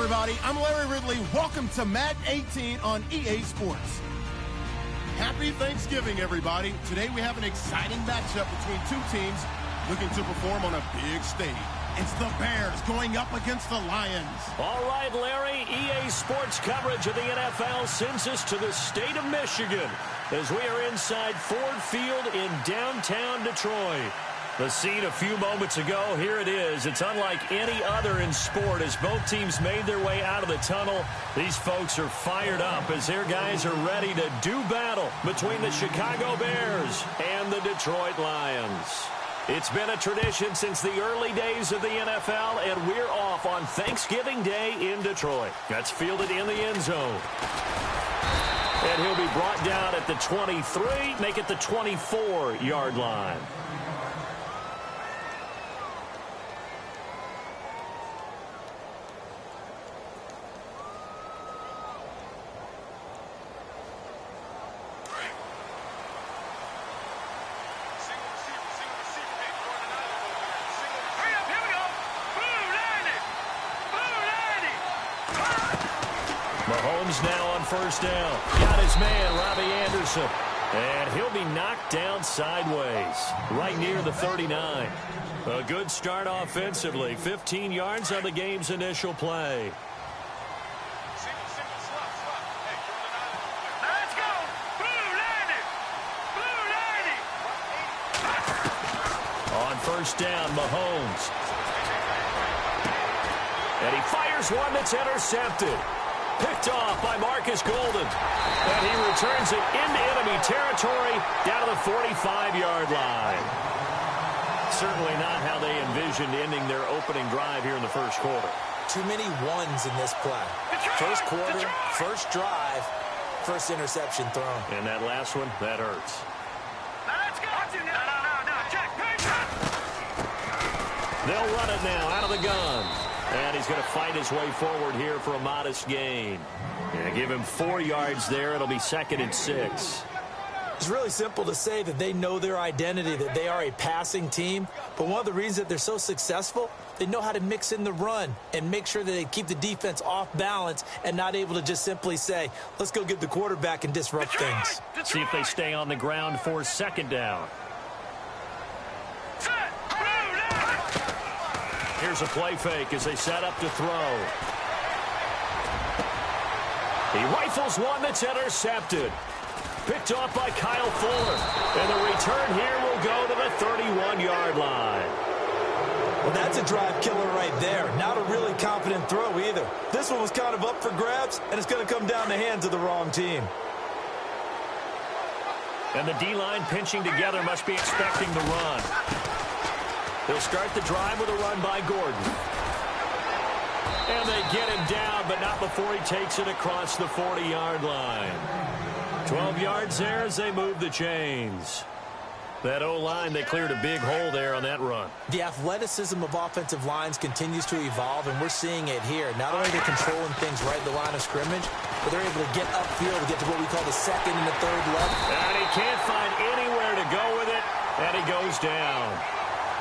everybody. I'm Larry Ridley. Welcome to Madden 18 on EA Sports. Happy Thanksgiving, everybody. Today we have an exciting matchup between two teams looking to perform on a big stage. It's the Bears going up against the Lions. All right, Larry, EA Sports coverage of the NFL sends us to the state of Michigan as we are inside Ford Field in downtown Detroit. The scene a few moments ago, here it is. It's unlike any other in sport as both teams made their way out of the tunnel. These folks are fired up as their guys are ready to do battle between the Chicago Bears and the Detroit Lions. It's been a tradition since the early days of the NFL, and we're off on Thanksgiving Day in Detroit. That's fielded in the end zone. And he'll be brought down at the 23, make it the 24-yard line. Mahomes now on first down. Got his man, Robbie Anderson. And he'll be knocked down sideways, right near the 39. A good start offensively. 15 yards on the game's initial play. Let's go! Blue 90! Blue 90! On first down, Mahomes. And he fires one that's intercepted. Picked off by Marcus Golden. And he returns it into enemy territory down to the 45-yard line. Certainly not how they envisioned ending their opening drive here in the first quarter. Too many ones in this play. First quarter, first drive, first interception thrown. And that last one, that hurts. Let's go! No, check! They'll run it now out of the gun. And he's going to fight his way forward here for a modest gain. Yeah, give him 4 yards there. It'll be 2nd and 6. It's really simple to say that they know their identity, that they are a passing team. But one of the reasons that they're so successful, they know how to mix in the run and make sure that they keep the defense off balance and not able to just simply say, let's go get the quarterback and disrupt things. See if they stay on the ground for 2nd down. Here's a play fake as they set up to throw. He rifles one that's intercepted. Picked off by Kyle Fuller. And the return here will go to the 31-yard line. Well, that's a drive killer right there. Not a really confident throw either. This one was kind of up for grabs, and it's going to come down the hands of the wrong team. And the D-line pinching together must be expecting the run. They'll start the drive with a run by Gordon. And they get him down, but not before he takes it across the 40-yard line. 12 yards there as they move the chains. That O-line, they cleared a big hole there on that run. The athleticism of offensive lines continues to evolve, and we're seeing it here. Not only are they controlling things right at the line of scrimmage, but they're able to get upfield to get to what we call the 2nd and the 3rd level. And he can't find anywhere to go with it, and he goes down.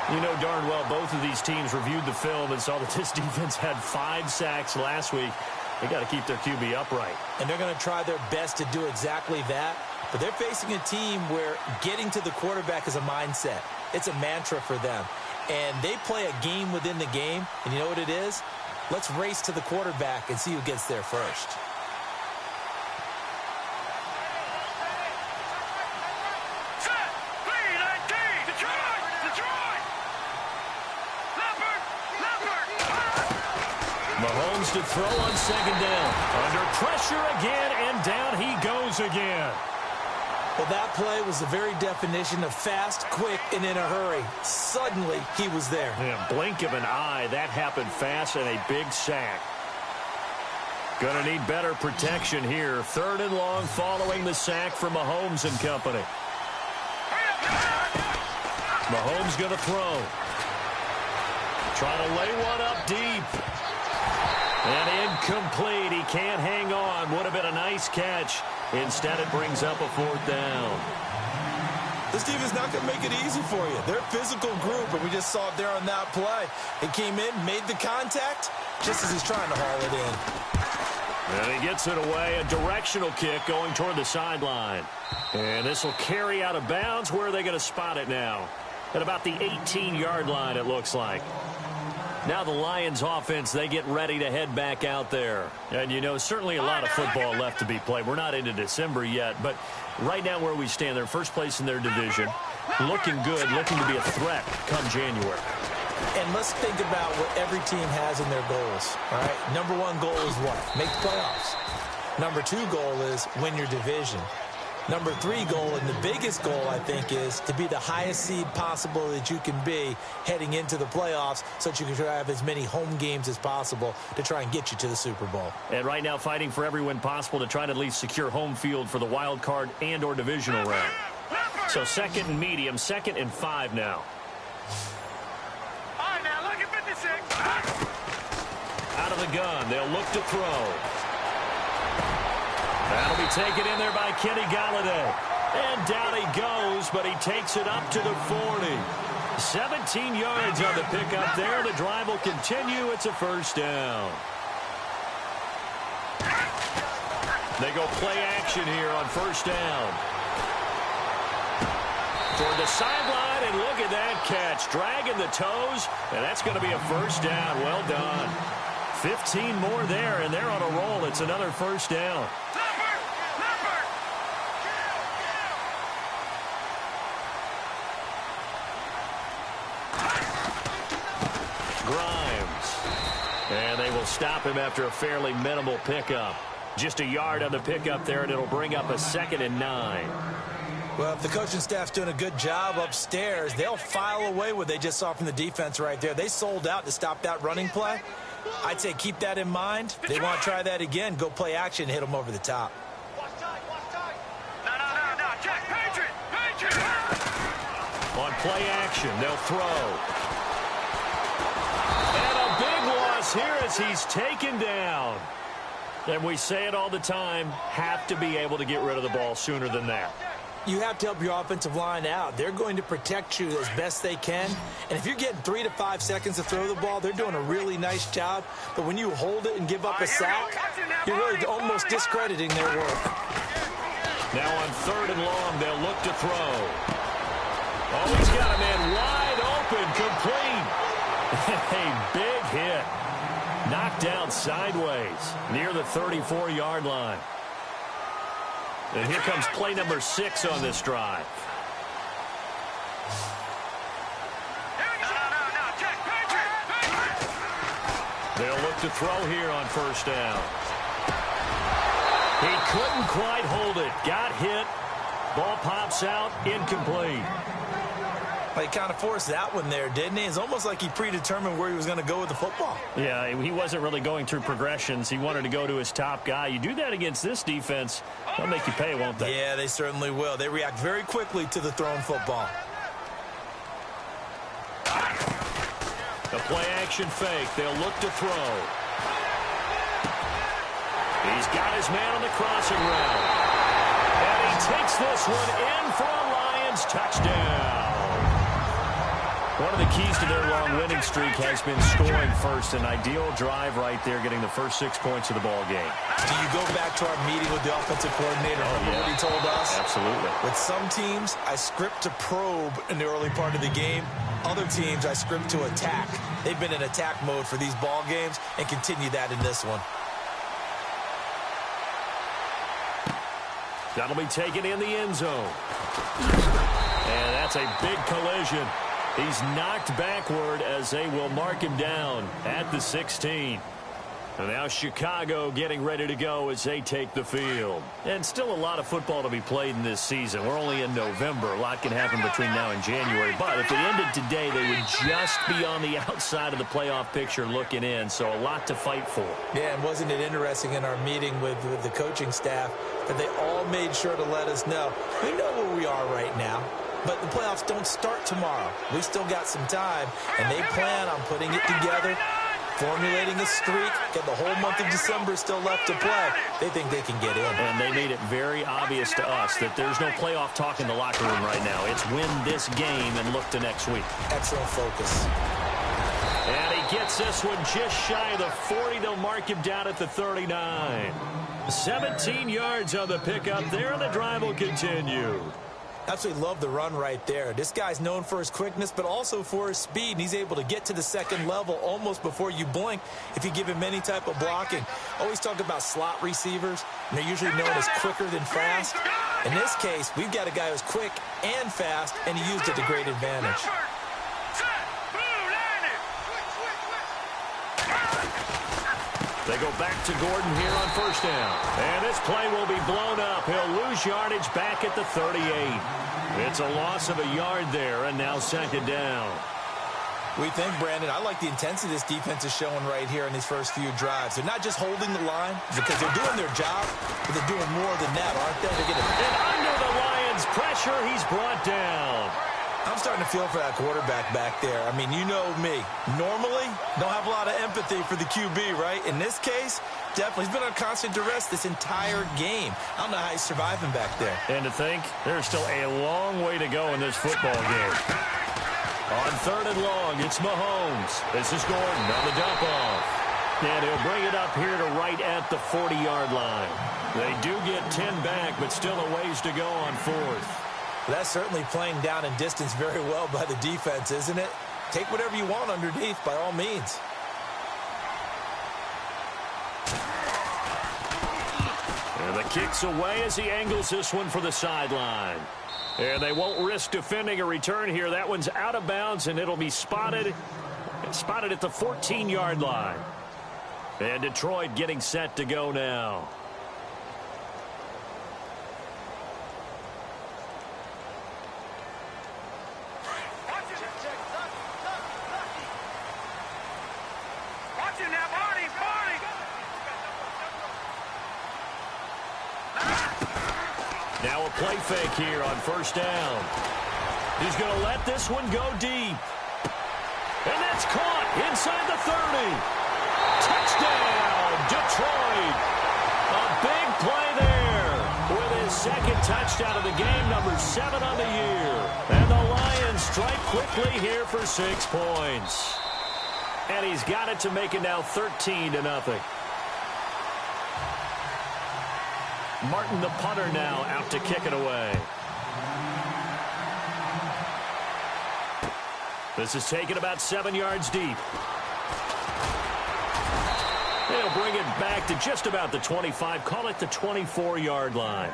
You know darn well both of these teams reviewed the film and saw that this defense had 5 sacks last week. They got to keep their QB upright. And they're going to try their best to do exactly that. But they're facing a team where getting to the quarterback is a mindset. It's a mantra for them. And they play a game within the game. And you know what it is? Let's race to the quarterback and see who gets there first. Mahomes to throw on 2nd down. Under pressure again, and down he goes again. Well, that play was the very definition of fast, quick, and in a hurry. Suddenly, he was there. Yeah, blink of an eye. That happened fast and a big sack. Going to need better protection here. 3rd and long following the sack from Mahomes and company. Mahomes going to throw. Trying to lay one up deep. And incomplete. He can't hang on. Would have been a nice catch. Instead, it brings up a 4th down. This team is not going to make it easy for you. They're a physical group, and we just saw it there on that play. He came in, made the contact, just as he's trying to haul it in. And he gets it away, a directional kick going toward the sideline. And this will carry out of bounds. Where are they going to spot it now? At about the 18-yard line, it looks like. Now the Lions offense, they get ready to head back out there. And, you know, certainly a lot of football left to be played. We're not into December yet, but right now where we stand, they're first place in their division. Looking good, looking to be a threat come January. And let's think about what every team has in their goals, all right? Number one goal is what? Make the playoffs. Number two goal is win your division. Number three goal, and the biggest goal, I think, is to be the highest seed possible that you can be heading into the playoffs so that you can have as many home games as possible to try and get you to the Super Bowl. And right now fighting for every win possible to try to at least secure home field for the wild card and or divisional round. So 2nd and medium, 2nd and 5 now. All right, now look at 56. Out of the gun, they'll look to throw. That'll be taken in there by Kenny Galladay. And down he goes, but he takes it up to the 40. 17 yards on the pickup there. The drive will continue. It's a first down. They go play action here on first down. Toward the sideline, and look at that catch. Dragging the toes, and that's going to be a first down. Well done. 15 more there, and they're on a roll. It's another first down. And they will stop him after a fairly minimal pickup. Just a yard on the pickup there, and it'll bring up a 2nd and 9. Well, if the coaching staff's doing a good job upstairs, they'll file away what they just saw from the defense right there. They sold out to stop that running play. I'd say keep that in mind. They want to try that again. Go play action, hit them over the top. No. Check. Patriot. On play action, they'll throw. Here as he's taken down. And we say it all the time, have to be able to get rid of the ball sooner than that. You have to help your offensive line out. They're going to protect you as best they can. And if you're getting 3 to 5 seconds to throw the ball, they're doing a really nice job. But when you hold it and give up a sack, you're really almost discrediting their work. Now on 3rd and long, they'll look to throw. Oh, he's got a man wide open, complete. A big hit. Knocked down sideways near the 34-yard line. And here comes play number 6 on this drive. No. Check. Patriot. They'll look to throw here on first down. He couldn't quite hold it. Got hit. Ball pops out. Incomplete. He kind of forced that one there, didn't he? It's almost like he predetermined where he was going to go with the football. Yeah, he wasn't really going through progressions. He wanted to go to his top guy. You do that against this defense, they'll make you pay, won't they? Yeah, they certainly will. They react very quickly to the thrown football. A play-action fake. They'll look to throw. He's got his man on the crossing route. And he takes this one in for a Lions touchdown. One of the keys to their long winning streak has been scoring first. An ideal drive right there, getting the first 6 points of the ball game. Do you go back to our meeting with the offensive coordinator? Remember what he told us? Absolutely. With some teams, I script to probe in the early part of the game. Other teams, I script to attack. They've been in attack mode for these ball games and continue that in this one. That'll be taken in the end zone. And that's a big collision. He's knocked backward as they will mark him down at the 16. And now Chicago getting ready to go as they take the field. And still a lot of football to be played in this season. We're only in November. A lot can happen between now and January. But if it ended today, they would just be on the outside of the playoff picture looking in. So a lot to fight for. Yeah, and wasn't it interesting in our meeting with the coaching staff that they all made sure to let us know, we know where we are right now. But the playoffs don't start tomorrow. We still got some time, and they plan on putting it together formulating a streak, got the whole month of December still left to play. They think they can get in. And they made it very obvious to us that there's no playoff talk in the locker room right now. It's win this game and look to next week. Excellent focus. And he gets this one just shy of the 40. They'll mark him down at the 39. 17 yards on the pickup there, and the drive will continue. Absolutely love the run right there. This guy's known for his quickness, but also for his speed, and he's able to get to the second level almost before you blink if you give him any type of blocking. Always talk about slot receivers, and they're usually known as quicker than fast. In this case, we've got a guy who's quick and fast, and he used it to great advantage. They go back to Gordon here on first down. And this play will be blown up. He'll lose yardage back at the 38. It's a loss of a yard there, and now second down. We think, Brandon, I like the intensity this defense is showing right here in these first few drives. They're not just holding the line because they're doing their job, but they're doing more than that, aren't they? They're getting... And under the Lions' pressure, he's brought down. I'm starting to feel for that quarterback back there. I mean, you know me. Normally, don't have a lot of empathy for the QB, right? In this case, definitely. He's been on constant duress this entire game. I don't know how he's surviving back there. And to think, there's still a long way to go in this football game. On third and long, it's Mahomes. This is Gordon on the dump off. And he'll bring it up here to right at the 40-yard line. They do get 10 back, but still a ways to go on fourth. That's certainly playing down in distance very well by the defense, isn't it? Take whatever you want underneath, by all means. And the kick's away as he angles this one for the sideline. And they won't risk defending a return here. That one's out of bounds, and it'll be spotted at the 14-yard line. And Detroit getting set to go now. Now a play fake here on first down. He's going to let this one go deep. And that's caught inside the 30. Touchdown, Detroit. A big play there with his second touchdown of the game, number 7 on the year. And the Lions strike quickly here for 6 points. And he's got it to make it now 13-0. Martin, the punter, now out to kick it away. This is taken about 7 yards deep. They'll bring it back to just about the 25, call it the 24-yard line.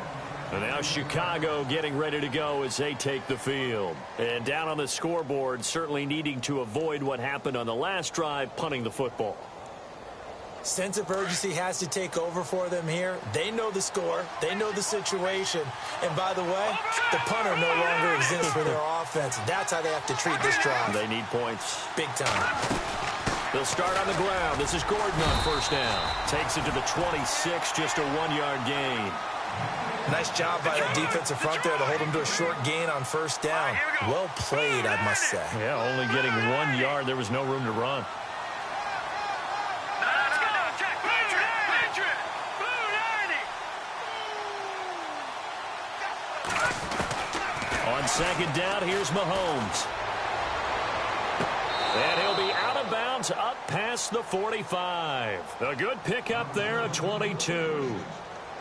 And now Chicago getting ready to go as they take the field. And down on the scoreboard, certainly needing to avoid what happened on the last drive, punting the football. Sense of urgency has to take over for them here. They know the score. They know the situation. And by the way, the punter no longer exists for their offense. That's how they have to treat this drive. They need points. Big time. They'll start on the ground. This is Gordon on first down. Takes it to the 26, just a 1-yard gain. Nice job by that defensive front there to hold him to a short gain on first down. Well played, I must say. Yeah, only getting 1 yard. There was no room to run. On second down, here's Mahomes. And he'll be out of bounds up past the 45. A good pickup there, a 22.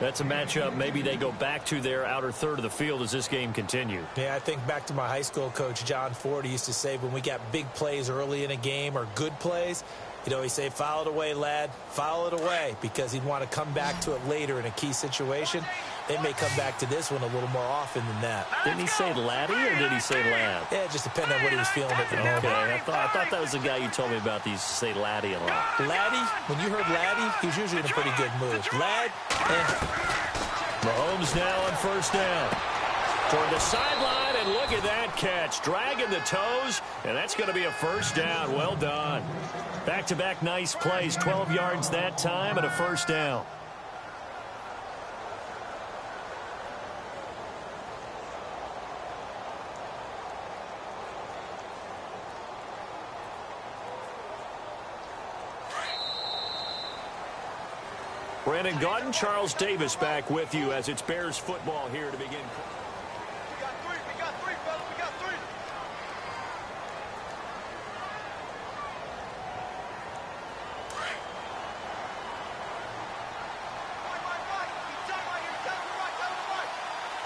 That's a matchup maybe they go back to their outer third of the field as this game continues. Yeah, I think back to my high school coach, John Ford. He used to say when we got big plays early in a game or good plays, he'd always say, foul it away, lad. Foul it away, because he'd want to come back to it later in a key situation. They may come back to this one a little more often than that. Didn't he say laddie or did he say lad? Yeah, it just depended on what he was feeling at the moment. Okay, I thought that was the guy you told me about. He used to say laddie a lot. Laddie, when you heard laddie, he was usually in a pretty good mood. Lad, Mahomes now on first down. Toward the sideline, and look at that catch. Dragging the toes, and that's going to be a first down. Well done. Back-to-back nice plays. 12 yards that time and a first down. Brandon Gaudin, Charles Davis back with you as it's Bears football here to begin. We got three, fellas. We got three.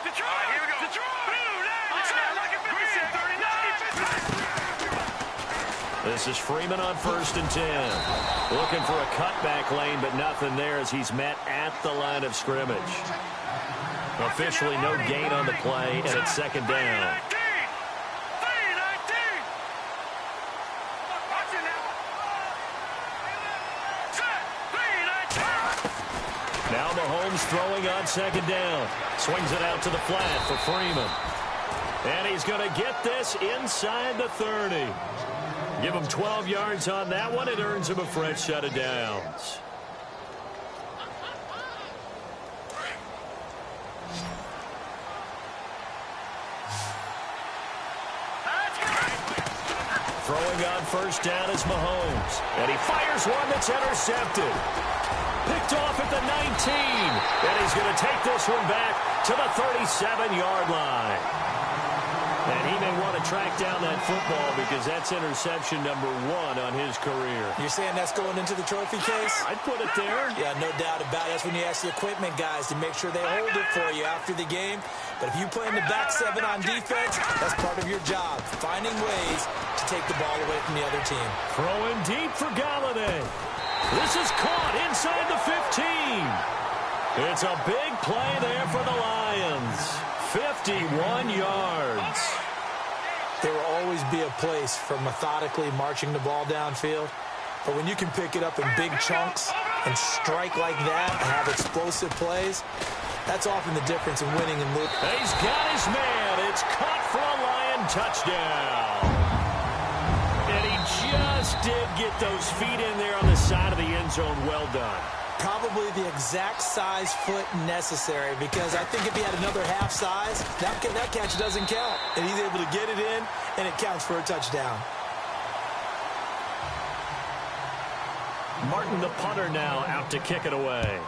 Detroit! Here we go. Detroit! This is Freeman on 1st and 10. Looking for a cutback lane, but nothing there as he's met at the line of scrimmage. Officially no gain on the play, and it's 2nd down. Now Mahomes throwing on 2nd down. Swings it out to the flat for Freeman. And he's going to get this inside the 30. Give him 12 yards on that one. It earns him a fresh set of downs. Throwing on 1st down is Mahomes. And he fires one that's intercepted. Picked off at the 19. And he's going to take this one back to the 37-yard line. And he may want to track down that football because that's interception number 1 on his career. You're saying that's going into the trophy case? I'd put it there. Yeah, no doubt about it. That's when you ask the equipment guys to make sure they hold it for you after the game. But if you play in the back 7 on defense, that's part of your job, finding ways to take the ball away from the other team. Throwing deep for Galladay. This is caught inside the 15. It's a big play there for the Lions. 51 yards. There will always be a place for methodically marching the ball downfield. But when you can pick it up in big chunks and strike like that and have explosive plays, that's often the difference in winning and losing. He's got his man. It's caught for a Lion touchdown. And he just did get those feet in there on the side of the end zone. Well done. Probably the exact size foot necessary, because I think if he had another half size, that catch doesn't count. And he's able to get it in, and it counts for a touchdown. Martin, the punter, now out to kick it away.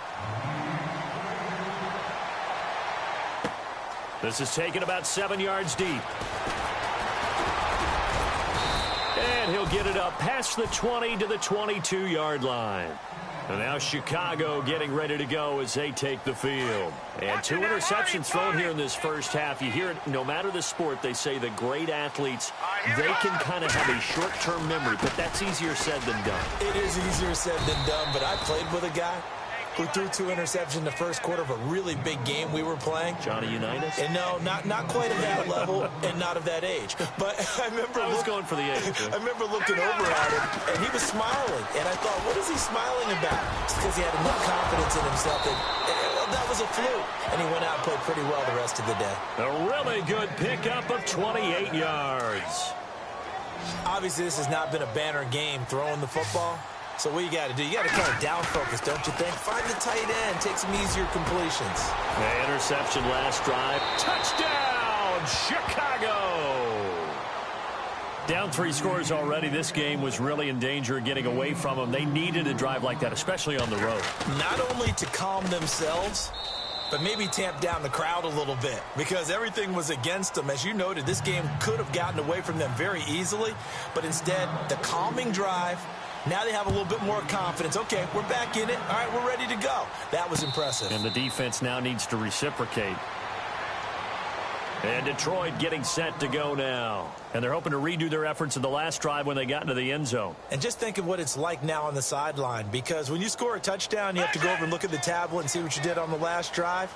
This is taken about 7 yards deep. And he'll get it up past the 20 to the 22-yard line. And now Chicago getting ready to go as they take the field. And 2 interceptions thrown here in this first half. You hear it, no matter the sport, they say the great athletes, they can kind of have a short-term memory, but that's easier said than done. It is easier said than done, but I played with a guy who threw 2 interceptions in the first quarter of a really big game we were playing. Johnny Unitas? And no, not quite at that level and not of that age. But I was going for the age. I remember looking over at him, and he was smiling. And I thought, what is he smiling about? It's because he had enough confidence in himself that was a fluke. And he went out and played pretty well the rest of the day. A really good pickup of 28 yards. Obviously, this has not been a banner game throwing the football. So what you got to do, you got to kind of down focus, don't you think? Find the tight end, take some easier completions. The interception last drive. Touchdown, Chicago! Down 3 scores already. This game was really in danger of getting away from them. They needed a drive like that, especially on the road. Not only to calm themselves, but maybe tamp down the crowd a little bit, because everything was against them. As you noted, this game could have gotten away from them very easily, but instead, the calming drive. Now they have a little bit more confidence. Okay, we're back in it. All right, we're ready to go. That was impressive. And the defense now needs to reciprocate. And Detroit getting set to go now. And they're hoping to redo their efforts in the last drive when they got into the end zone. And just think of what it's like now on the sideline, because when you score a touchdown, you have to go over and look at the tablet and see what you did on the last drive.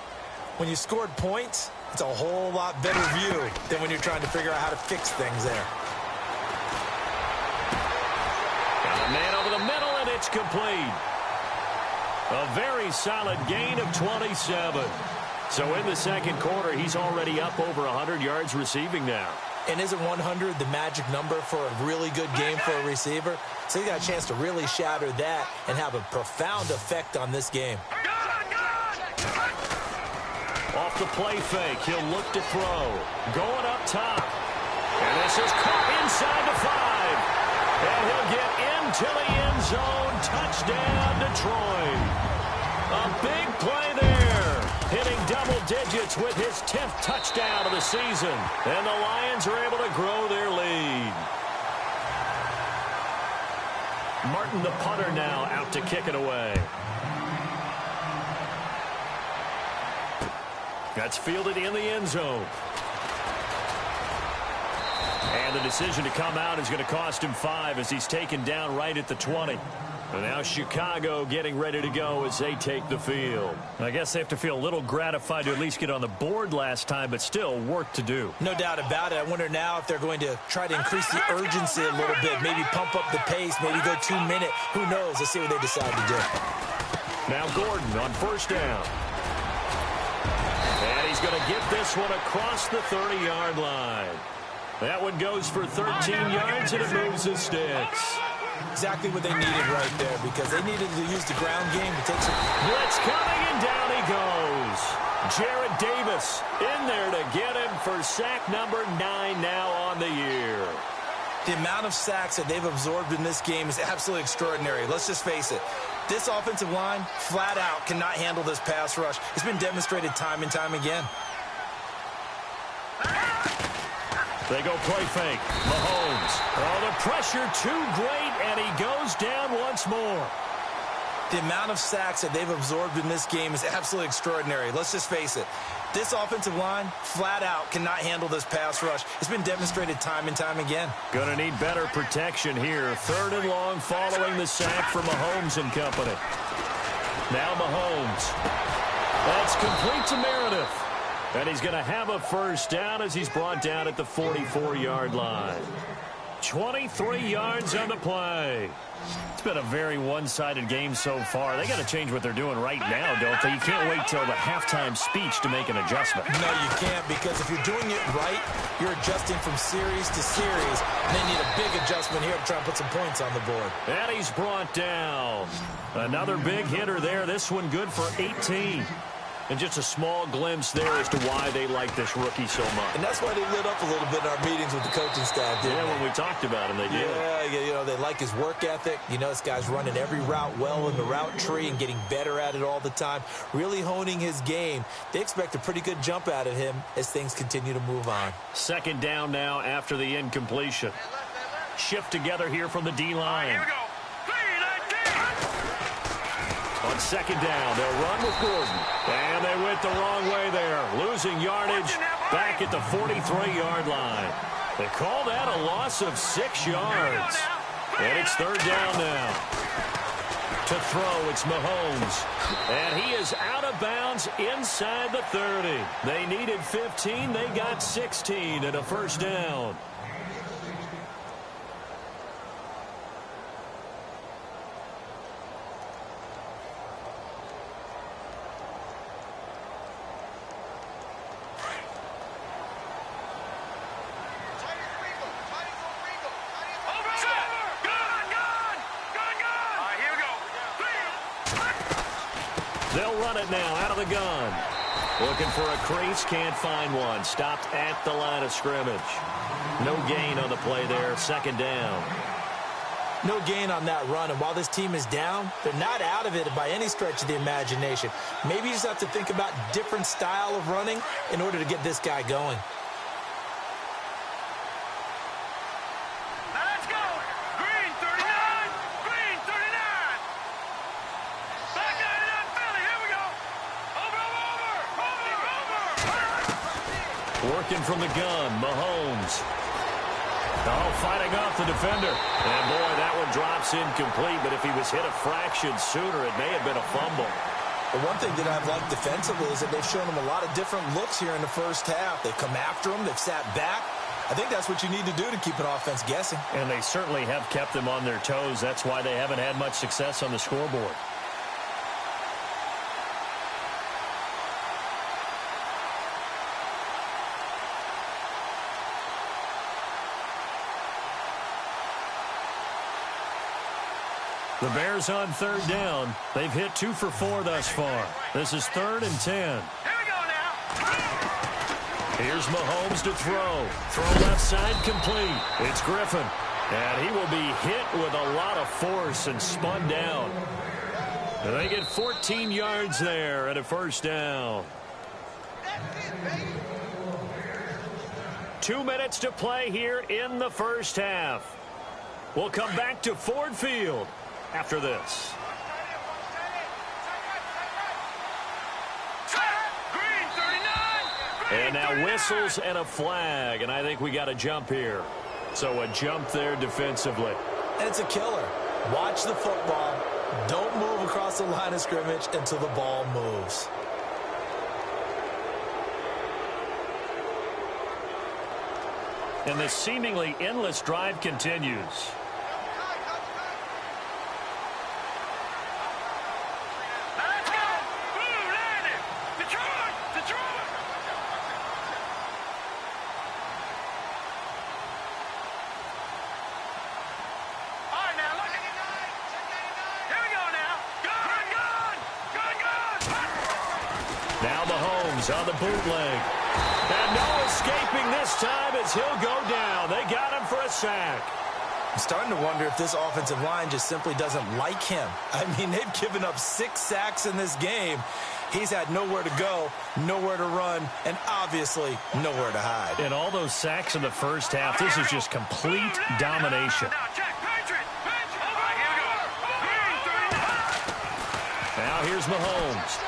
When you scored points, it's a whole lot better view than when you're trying to figure out how to fix things there. Got a man over the middle, and it's complete. A very solid gain of 27. So in the second quarter, he's already up over 100 yards receiving now. And isn't 100 the magic number for a really good game for a receiver? So he got a chance to really shatter that and have a profound effect on this game. Off the play fake, he'll look to throw. Going up top. And this is caught inside the 5. And he'll get into the end zone. Touchdown, Detroit. A big play there. Hitting double digits with his 10th touchdown of the season. And the Lions are able to grow their lead. Martin, the punter, now out to kick it away. That's fielded in the end zone. And the decision to come out is going to cost him 5 as he's taken down right at the 20. And now Chicago getting ready to go as they take the field. I guess they have to feel a little gratified to at least get on the board last time, but still work to do. No doubt about it. I wonder now if they're going to try to increase the urgency a little bit, maybe pump up the pace, maybe go 2 minute. Who knows? Let's see what they decide to do. Now Gordon on first down. And he's going to get this one across the 30-yard line. That one goes for 13 yards, and it moves the sticks. Exactly what they needed right there, because they needed to use the ground game to take some... Blitz coming, and down he goes. Jared Davis in there to get him for sack number 9 now on the year. The amount of sacks that they've absorbed in this game is absolutely extraordinary. Let's just face it. This offensive line, flat out, cannot handle this pass rush. It's been demonstrated time and time again. They go play fake. Mahomes. Oh, the pressure too great, and he goes down once more. The amount of sacks that they've absorbed in this game is absolutely extraordinary. Let's just face it. This offensive line, flat out, cannot handle this pass rush. It's been demonstrated time and time again. Going to need better protection here. 3rd and long following the sack for Mahomes and company. Now Mahomes. That's complete to Meredith. And he's going to have a first down as he's brought down at the 44-yard line. 23 yards on the play. It's been a very one-sided game so far. They got to change what they're doing right now, don't they? You can't wait till the halftime speech to make an adjustment. No, you can't, because if you're doing it right, you're adjusting from series to series. And they need a big adjustment here to try and put some points on the board. And he's brought down. Another big hitter there. This one good for 18. And just a small glimpse there as to why they like this rookie so much. And that's why they lit up a little bit in our meetings with the coaching staff, didn't they? When we talked about him, they did. Yeah, you know, they like his work ethic. You know, this guy's running every route well in the route tree and getting better at it all the time, really honing his game. They expect a pretty good jump out of him as things continue to move on. 2nd down now after the incompletion. Shift together here from the D-line. Here we go. 3-19. On 2nd down, they'll run with Gordon. And they went the wrong way there. Losing yardage back at the 43-yard line. They call that a loss of 6 yards. And it's 3rd down now. To throw, it's Mahomes. And he is out of bounds inside the 30. They needed 15. They got 16 and a first down. They'll run it now out of the gun. Looking for a crease, can't find one. Stopped at the line of scrimmage. No gain on the play there, 2nd down. No gain on that run, and while this team is down, they're not out of it by any stretch of the imagination. Maybe you just have to think about different style of running in order to get this guy going. Let's go. Green 39. Green 39. Back out of that belly. Here we go. Over. Working from the gun, Mahomes. Oh, fighting off the defender. And, boy, that one drops incomplete. But if he was hit a fraction sooner, it may have been a fumble. The one thing that I've liked defensively is that they've shown him a lot of different looks here in the first half. They've come after him. They've sat back. I think that's what you need to do to keep an offense guessing. And they certainly have kept them on their toes. That's why they haven't had much success on the scoreboard. The Bears on 3rd down. They've hit 2 for 4 thus far. This is 3rd and 10. Here we go now. Here's Mahomes to throw. Throw left side complete. It's Griffin. And he will be hit with a lot of force and spun down. And they get 14 yards there and a first down. 2 minutes to play here in the first half. We'll come back to Ford Field after this. And now whistles and a flag, and I think we got a jump here. So a jump there defensively. And it's a killer. Watch the football. Don't move across the line of scrimmage until the ball moves. And the seemingly endless drive continues. On the bootleg. And no escaping this time as he'll go down. They got him for a sack. I'm starting to wonder if this offensive line just simply doesn't like him. I mean, they've given up 6 sacks in this game. He's had nowhere to go, nowhere to run, and obviously nowhere to hide. And all those sacks in the first half, this is just complete domination. Now here's Mahomes.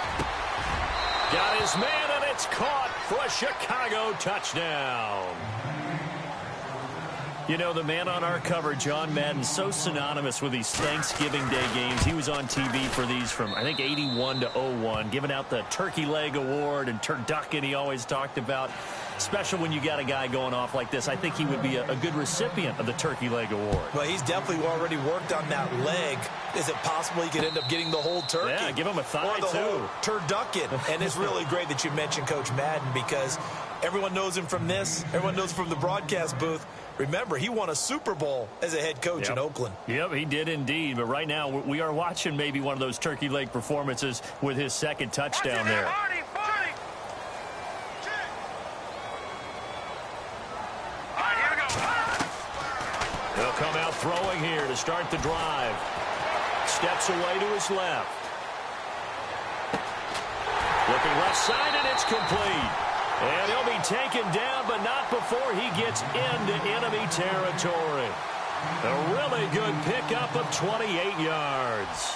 Got his man, and it's caught for a Chicago touchdown. You know, the man on our cover, John Madden, so synonymous with these Thanksgiving Day games. He was on TV for these from, I think, 81 to 01, giving out the Turkey Leg Award and turducken he always talked about. Special when you got a guy going off like this. I think he would be a good recipient of the Turkey Leg Award. Well, he's definitely already worked on that leg. Is it possible he could end up getting the whole turkey? Yeah, give him a thigh, or the too. whole turducken. And it's really great that you mentioned Coach Madden because everyone knows him from this. Everyone knows from the broadcast booth. Remember, he won a Super Bowl as a head coach in Oakland. Yep, he did indeed. But right now, we are watching maybe one of those turkey leg performances with his second touchdown there. He'll come out throwing here to start the drive. Steps away to his left. Looking left side, and it's complete. And he'll be taken down, but not before he gets into enemy territory. A really good pickup of 28 yards.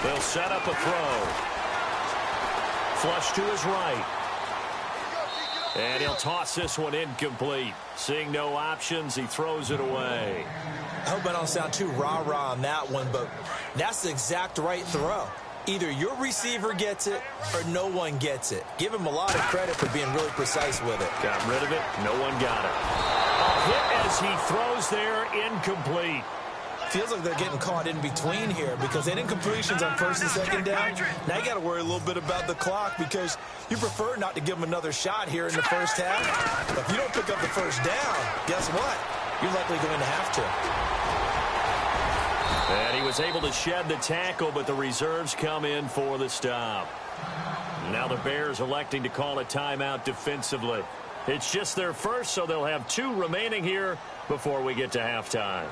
They'll set up a throw. Flush to his right. And he'll toss this one incomplete. Seeing no options, he throws it away. I hope I don't sound too rah-rah on that one, but that's the exact right throw. Either your receiver gets it or no one gets it. Give him a lot of credit for being really precise with it. Got rid of it. No one got it. A hit as he throws there, incomplete. Feels like they're getting caught in between here because they didn't completions on first and second down. Now you got to worry a little bit about the clock because you prefer not to give them another shot here in the first half. But if you don't pick up the first down, guess what? You're likely going to have to. And he was able to shed the tackle, but the reserves come in for the stop. Now the Bears electing to call a timeout defensively. It's just their first, so they'll have 2 remaining here before we get to halftime.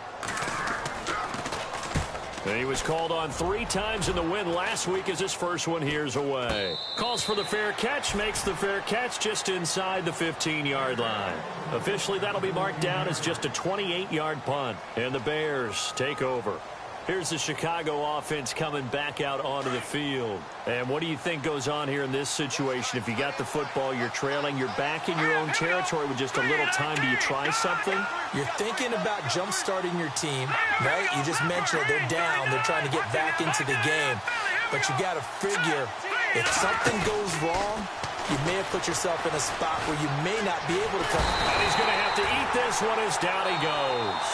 And he was called on 3 times in the win last week as his first one here's away. Calls for the fair catch, makes the fair catch just inside the 15-yard line. Officially, that'll be marked down as just a 28-yard punt. And the Bears take over. Here's the Chicago offense coming back out onto the field. And what do you think goes on here in this situation? If you got the football, you're trailing, you're back in your own territory with just a little time. Do you try something? You're thinking about jump-starting your team, right? You just mentioned it. They're down. They're trying to get back into the game. But you got to figure if something goes wrong, you may have put yourself in a spot where you may not be able to come. And he's going to have to eat this one as down he goes.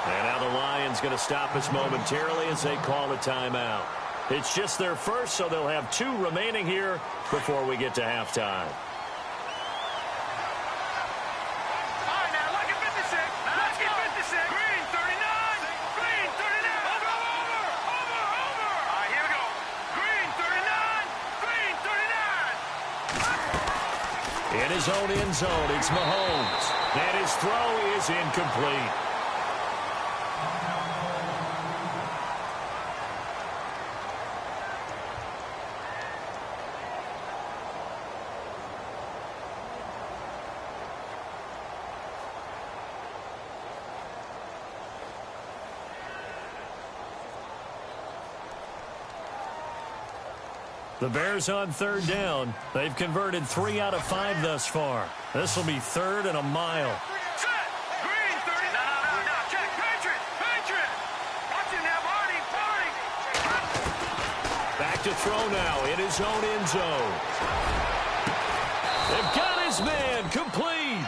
And now the Lions going to stop us momentarily as they call a timeout. It's just their first, so they'll have 2 remaining here before we get to halftime. All right, now, look at 56. Let's get 56. Green, 39. Green, 39. Over. In his own end zone, it's Mahomes. And his throw is incomplete. The Bears on third down. They've converted 3 out of 5 thus far. This will be third and a mile. Set. Green, 30. No. Check. Patriot. Watch him now, Barney. Back to throw now in his own end zone. They've got his man complete.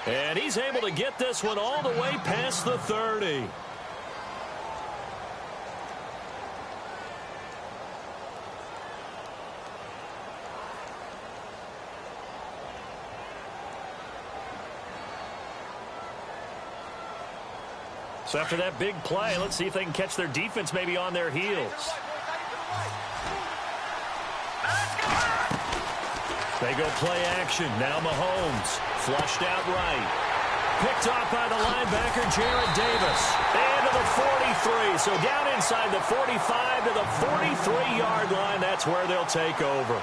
And he's able to get this one all the way past the 30. So after that big play, let's see if they can catch their defense maybe on their heels. They go play action. Now Mahomes. Flushed out right. Picked off by the linebacker, Jarrett Davis. And to the 43. So down inside the 45 to the 43-yard line. That's where they'll take over.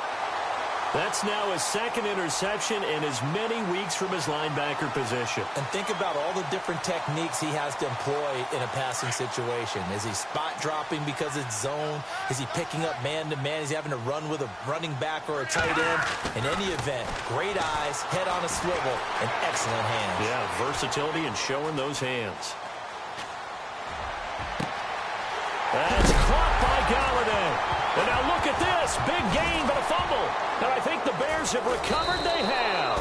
That's now his second interception in as many weeks from his linebacker position. And think about all the different techniques he has to employ in a passing situation. Is he spot dropping because it's zone? Is he picking up man-to-man? Is he having to run with a running back or a tight end? In any event, great eyes, head on a swivel, and excellent hands. Yeah, versatility and showing those hands. That's caught by Galladay. And now look at this. Big gain, but a fumble. And I think the Bears have recovered. They have.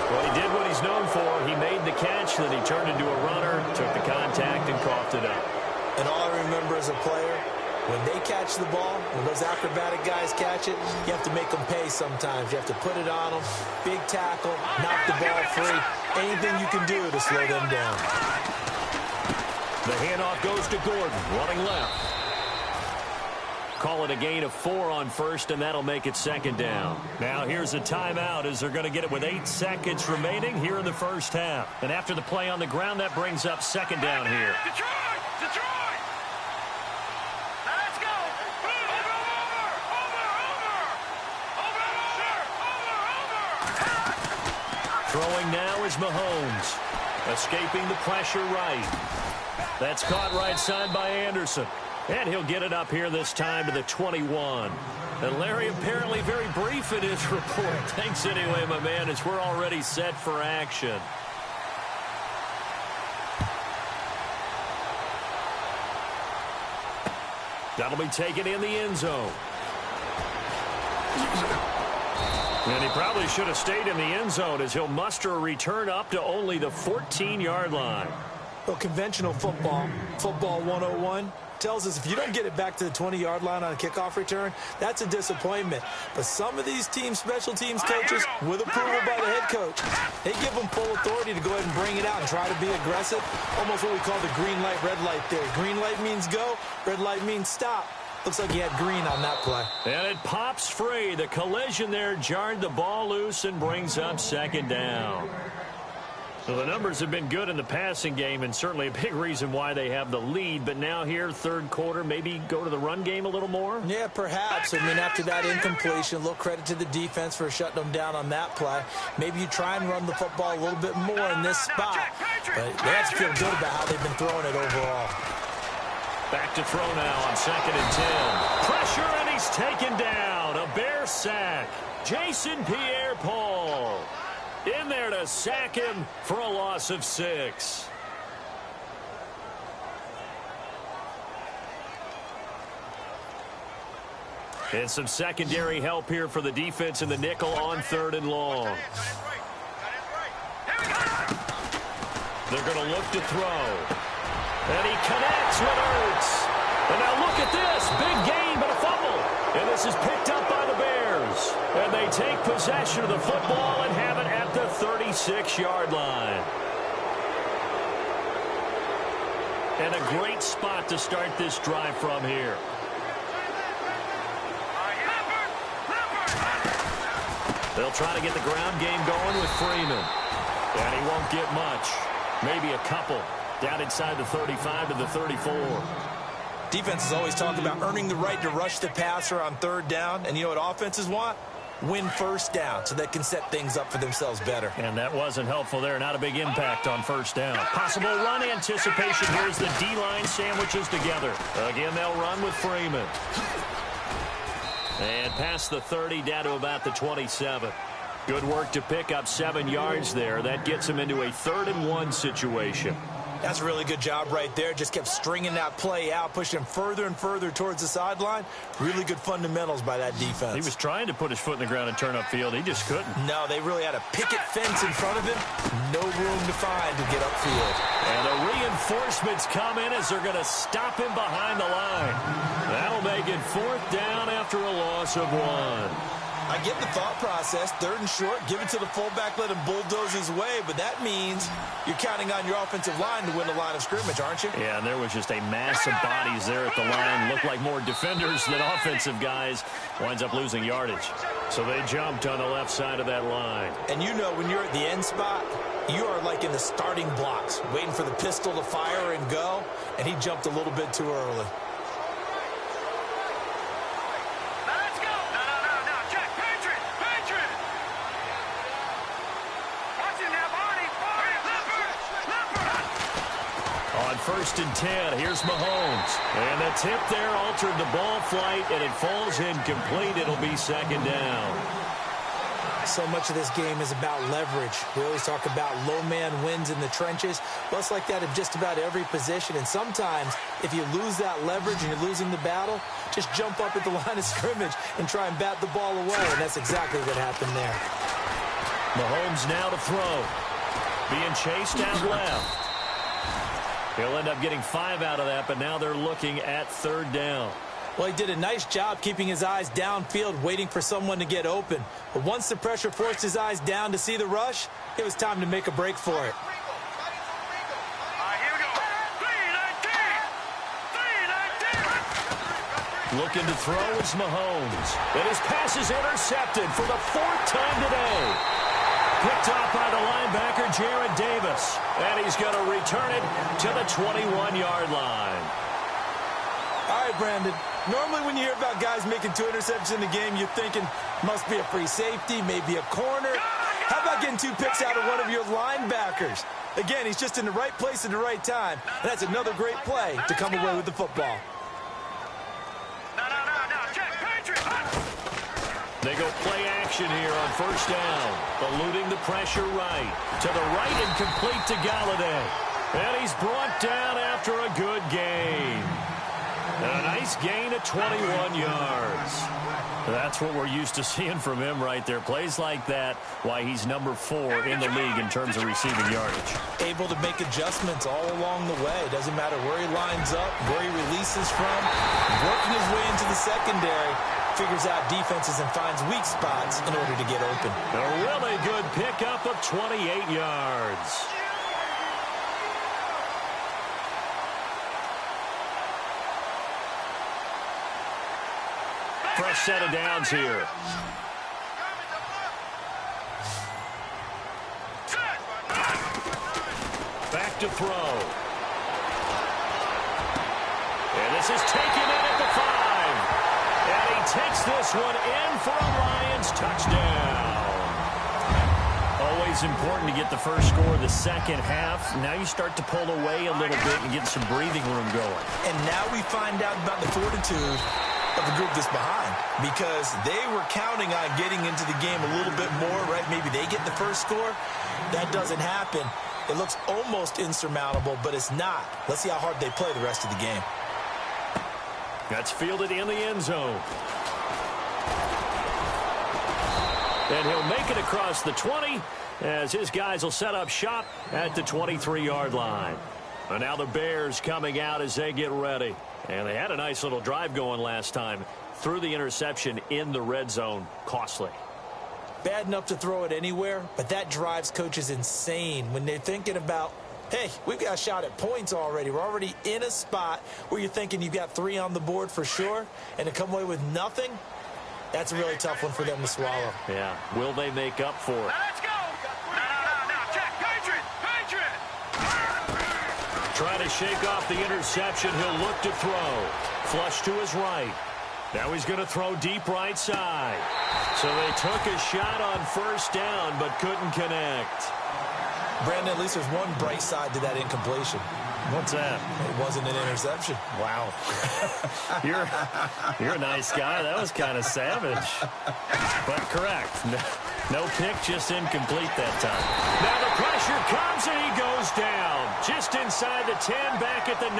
Well, he did what he's known for. He made the catch, then he turned into a runner, took the contact, and coughed it up. And all I remember as a player, when they catch the ball, when those acrobatic guys catch it, you have to make them pay sometimes. You have to put it on them, big tackle, knock the ball free. Anything you can do to slow them down. The handoff goes to Gordon, running left. Call it a gain of 4 on first, and that'll make it second down. Now here's a timeout as they're going to get it with 8 seconds remaining here in the first half. And after the play on the ground, that brings up second down here. Detroit! Now let's go! Over! Throwing now is Mahomes. Escaping the pressure right. That's caught right side by Anderson. And he'll get it up here this time to the 21. And Larry apparently very brief in his report. Thanks anyway, my man, as we're already set for action. That'll be taken in the end zone. And he probably should have stayed in the end zone as he'll muster a return up to only the 14-yard line. Well, conventional football 101, tells us if you don't get it back to the 20-yard line on a kickoff return, that's a disappointment. But some of these special teams coaches, with approval by the head coach, they give them full authority to go ahead and bring it out and try to be aggressive. Almost what we call the green light, red light theory. Green light means go, red light means stop. Looks like he had green on that play. And it pops free. The collision there jarred the ball loose and brings up second down. So the numbers have been good in the passing game and certainly a big reason why they have the lead. But now here, third quarter, maybe go to the run game a little more? Yeah, perhaps. I mean, after that incompletion, a little credit to the defense for shutting them down on that play. Maybe you try and run the football a little bit more in this spot. But they have to feel good about how they've been throwing it overall. Back to throw now on 2nd and 10. Pressure, and he's taken down. A Bear sack. Jason Pierre-Paul in there to sack him for a loss of 6. And some secondary help here for the defense in the nickel on 3rd and long. They're going to look to throw. And he connects with Ertz. And now look at this. Big gain, but a fumble. And this is picked up by the Bears. And they take possession of the football and have it at the 36-yard line. And a great spot to start this drive from here. They'll try to get the ground game going with Freeman. And he won't get much. Maybe a couple. Down inside the 35 to the 34. Defenses always talk about earning the right to rush the passer on third down. And you know what offenses want? Win first down so they can set things up for themselves better. And that wasn't helpful there. Not a big impact on first down. Possible run anticipation. Here's the D-line sandwiches together. Again, they'll run with Freeman. And past the 30, down to about the 27. Good work to pick up 7 yards there. That gets him into a 3rd and 1 situation. That's a really good job right there. Just kept stringing that play out, pushing him further and further towards the sideline. Really good fundamentals by that defense. He was trying to put his foot in the ground and turn upfield. He just couldn't. No, they really had a picket fence in front of him. No room to find to get upfield. And the reinforcements come in as they're going to stop him behind the line. That'll make it 4th down after a loss of 1. I get the thought process. 3rd and short, give it to the fullback, let him bulldoze his way. But that means you're counting on your offensive line to win the line of scrimmage, aren't you? Yeah, and there was just a mass of bodies there at the line. Looked like more defenders than offensive guys. Winds up losing yardage. So they jumped on the left side of that line. And you know when you're at the end spot, you are like in the starting blocks, waiting for the pistol to fire and go. And he jumped a little bit too early. On 1st and 10, here's Mahomes. And the tip there altered the ball flight, and it falls incomplete. It'll be 2nd down. So much of this game is about leverage. We always talk about low man wins in the trenches. Well, it's like that in just about every position. And sometimes, if you lose that leverage and you're losing the battle, just jump up at the line of scrimmage and try and bat the ball away. And that's exactly what happened there. Mahomes now to throw. Being chased out left. He'll end up getting 5 out of that, but now they're looking at 3rd down. Well, he did a nice job keeping his eyes downfield, waiting for someone to get open. But once the pressure forced his eyes down to see the rush, it was time to make a break for it. Here we go. 3-19. Looking to throw is Mahomes. And his pass is intercepted for the 4th time today. Picked off by the linebacker, Jared Davis. And he's going to return it to the 21-yard line. All right, Brandon. Normally when you hear about guys making 2 interceptions in the game, you're thinking must be a free safety, maybe a corner. How about getting 2 picks out of one of your linebackers? Again, he's just in the right place at the right time. And that's another great play to come away with the football. They go play action here on 1st down. Eluding the pressure right. To the right and complete to Galladay. And he's brought down after a good gain. And a nice gain of 21 yards. That's what we're used to seeing from him right there. Plays like that, why he's number 4 in the league in terms of receiving yardage. Able to make adjustments all along the way. Doesn't matter where he lines up, where he releases from. Working his way into the secondary. Figures out defenses and finds weak spots in order to get open. A really good pickup of 28 yards. Fresh set of downs here. Back to throw. And this is taken in at the 5. And he takes this one in for a Lions touchdown. Always important to get the first score of the second half. Now you start to pull away a little bit and get some breathing room going. And now we find out about the fortitude of the group that's behind, because they were counting on getting into the game a little bit more, right? Maybe they get the first score. That doesn't happen. It looks almost insurmountable, but it's not. Let's see how hard they play the rest of the game. That's fielded in the end zone. And he'll make it across the 20 as his guys will set up shop at the 23-yard line. And now the Bears coming out as they get ready. And they had a nice little drive going last time. Threw the interception in the red zone. Costly. Bad enough to throw it anywhere, but that drives coaches insane when they're thinking about, hey, we've got a shot at points already. We're already in a spot where you're thinking you've got 3 on the board for sure, and to come away with nothing, That's a really tough one for them to swallow. Yeah. Will they make up for it? Now let's go. Now, check. Patriot. Trying to shake off the interception. He'll look to throw. Flush to his right. Now he's going to throw deep right side. So they took a shot on first down, but couldn't connect. Brandon, at least there's one bright side to that incompletion. What's that? It wasn't an interception. Wow. You're a nice guy. That was kind of savage. But correct. No pick, just incomplete that time. Now the pressure comes and he goes down. Just inside the 10, back at the 9.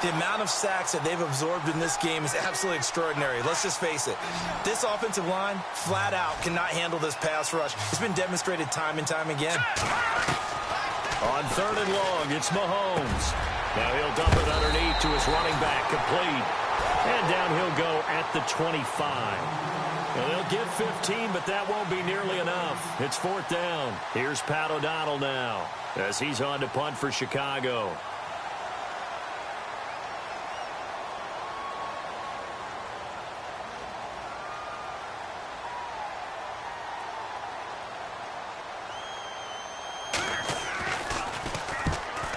The amount of sacks that they've absorbed in this game is absolutely extraordinary. Let's just face it. This offensive line, flat out, cannot handle this pass rush. It's been demonstrated time and time again. On 3rd and long, it's Mahomes. Now he'll dump it underneath to his running back, complete. And down he'll go at the 25. Well, they'll get 15, but that won't be nearly enough. It's 4th down. Here's Pat O'Donnell now as he's on to punt for Chicago.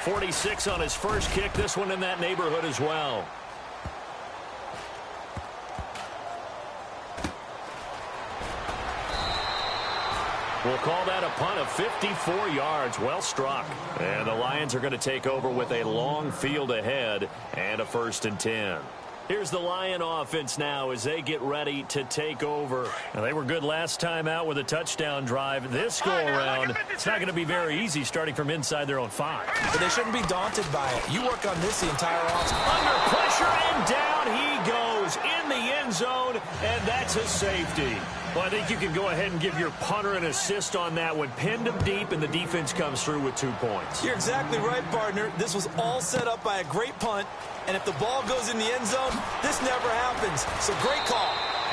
.46 on his first kick. This one in that neighborhood as well. We'll call that a punt of 54 yards. Well struck. And the Lions are going to take over with a long field ahead and a 1st and 10. Here's the Lion offense now as they get ready to take over. Now, they were good last time out with a touchdown drive. This go-around, it's not going to be very easy starting from inside their own 5. But they shouldn't be daunted by it. You work on this the entire offseason. Under pressure, and down he goes in the end zone, and that's a safety. Well, I think you can go ahead and give your punter an assist on that one. Pinned him deep, and the defense comes through with 2 points. You're exactly right, partner. This was all set up by a great punt, and if the ball goes in the end zone, this never happens. So great call.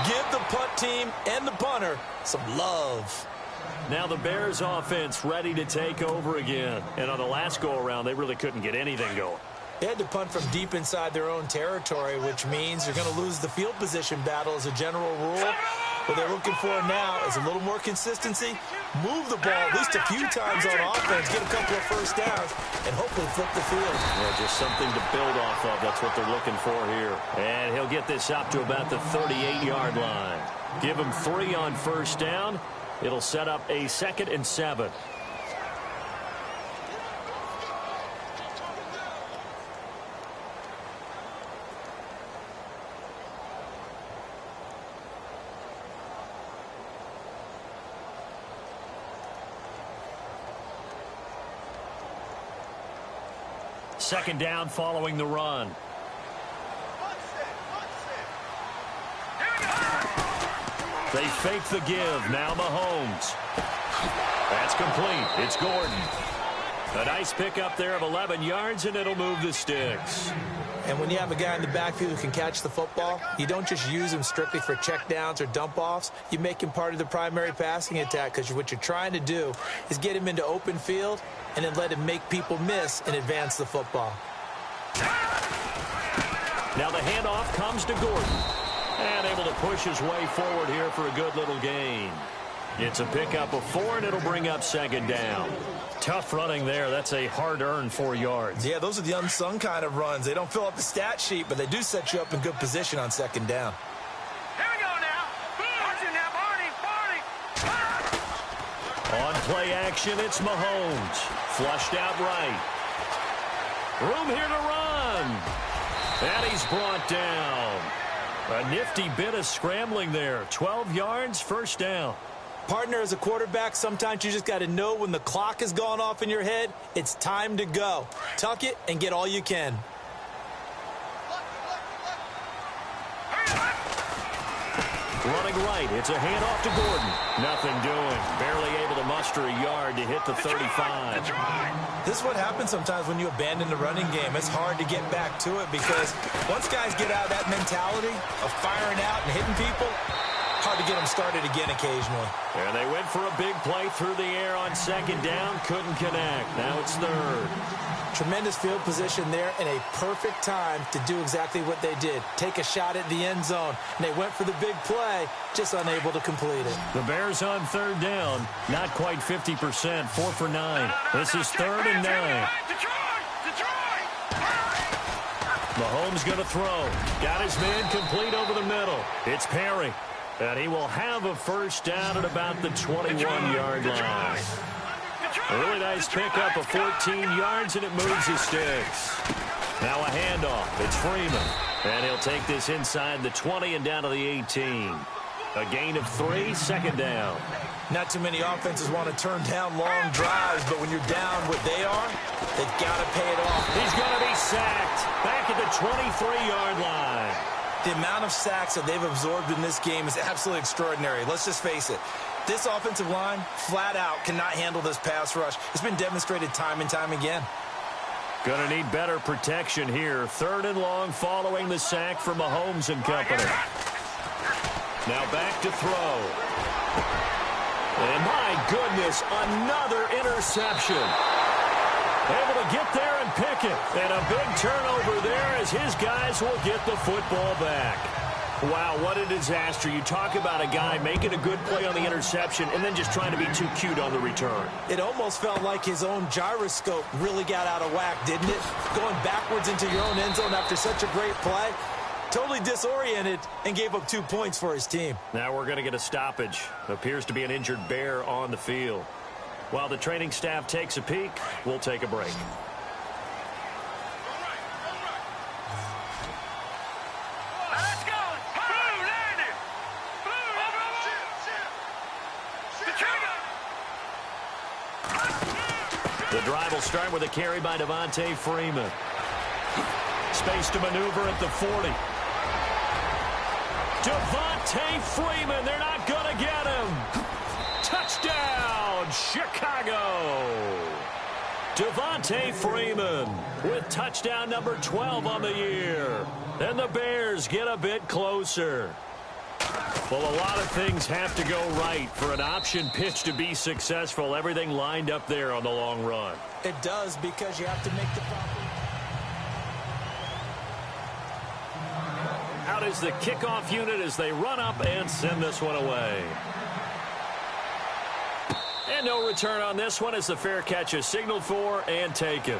Give the punt team and the punter some love. Now the Bears offense ready to take over again. And on the last go-around, they really couldn't get anything going. They had to punt from deep inside their own territory, which means you're going to lose the field position battle as a general rule. What they're looking for now is a little more consistency, move the ball at least a few times on offense, get a couple of first downs, and hopefully flip the field. Yeah, just something to build off of. That's what they're looking for here. And he'll get this up to about the 38-yard line. Give him 3 on first down. It'll set up a 2nd and 7. Second down following the run. They fake the give. Now Mahomes. That's complete. It's Gordon. A nice pickup there of 11 yards, and it'll move the sticks. And when you have a guy in the backfield who can catch the football, you don't just use him strictly for checkdowns or dump-offs. You make him part of the primary passing attack, because what you're trying to do is get him into open field and then let him make people miss and advance the football. Now the handoff comes to Gordon. And able to push his way forward here for a good little gain. It's a pickup of 4, and it'll bring up 2nd down. Tough running there. That's a hard-earned 4 yards. Yeah, those are the unsung kind of runs. They don't fill up the stat sheet, but they do set you up in good position on 2nd down. Here we go now. Watch it now, Barney. On play action, it's Mahomes. Flushed out right. Room here to run. And he's brought down. A nifty bit of scrambling there. 12 yards, first down. Partner, as a quarterback, sometimes you just got to know when the clock has gone off in your head, it's time to go. Tuck it and get all you can. Running right, it's a handoff to Gordon. Nothing doing. Barely able to muster a yard to hit the 35. This is what happens sometimes when you abandon the running game. It's hard to get back to it because once guys get out of that mentality of firing out and hitting people, hard to get them started again occasionally. And they went for a big play through the air on second down. Couldn't connect. Now it's third. Tremendous field position there and a perfect time to do exactly what they did. Take a shot at the end zone. And they went for the big play, just unable to complete it. The Bears on third down. Not quite 50%. 4 for 9. This is 3rd and 9. Mahomes going to throw. Got his man complete over the middle. It's Perry. And he will have a first down at about the 21-yard line. A really nice pickup of 14 yards, and it moves his sticks. Now a handoff. It's Freeman. And he'll take this inside the 20 and down to the 18. A gain of 3, second down. Not too many offenses want to turn down long drives, but when you're down what they are, they've got to pay it off. He's going to be sacked back at the 23-yard line. The amount of sacks that they've absorbed in this game is absolutely extraordinary. Let's just face it. This offensive line, flat out, cannot handle this pass rush. It's been demonstrated time and time again. Going to need better protection here. 3rd and long following the sack from Mahomes and company. Now back to throw. And my goodness, another interception. Able to get there and pick it. And a big turnover there as his guys will get the football back. Wow, what a disaster. You talk about a guy making a good play on the interception and then just trying to be too cute on the return. It almost felt like his own gyroscope really got out of whack, didn't it? Going backwards into your own end zone after such a great play. Totally disoriented and gave up 2 points for his team. Now we're going to get a stoppage. Appears to be an injured Bear on the field. While the training staff takes a peek, we'll take a break. Let's go! Blue landed! Blue over! The drive will start with a carry by Devontae Freeman. Space to maneuver at the 40. Devontae Freeman, they're not going to get him. Touchdown, Chicago. Devontae Freeman with touchdown number 12 on the year. And the Bears get a bit closer. Well, a lot of things have to go right for an option pitch to be successful. Everything lined up there on the long run. It does, because you have to make the proper. Out is the kickoff unit as they run up and send this one away. And no return on this one as the fair catch is signaled for and taken.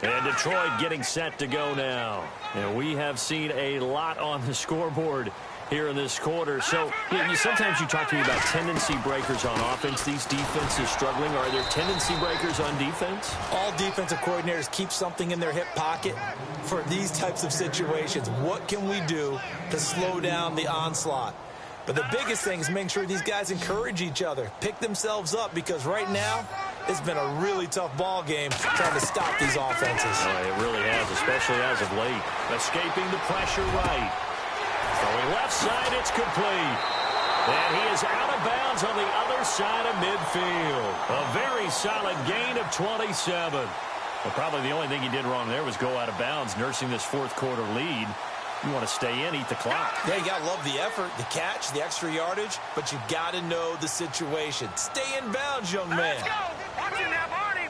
And Detroit getting set to go now. And we have seen a lot on the scoreboard here in this quarter. So sometimes you talk to me about tendency breakers on offense. These defenses struggling. Are there tendency breakers on defense? All defensive coordinators keep something in their hip pocket for these types of situations. What can we do to slow down the onslaught? But the biggest thing is making sure these guys encourage each other, pick themselves up, because right now it's been a really tough ball game trying to stop these offenses. It really has, especially as of late. Escaping the pressure right. Throwing left side, it's complete. And he is out of bounds on the other side of midfield. A very solid gain of 27. Well, probably the only thing he did wrong there was go out of bounds, nursing this fourth quarter lead. You want to stay in, eat the clock. Yeah, you got to love the effort, the catch, the extra yardage, but you got to know the situation. Stay in bounds, young man. Let's go! Watch it now, Barney!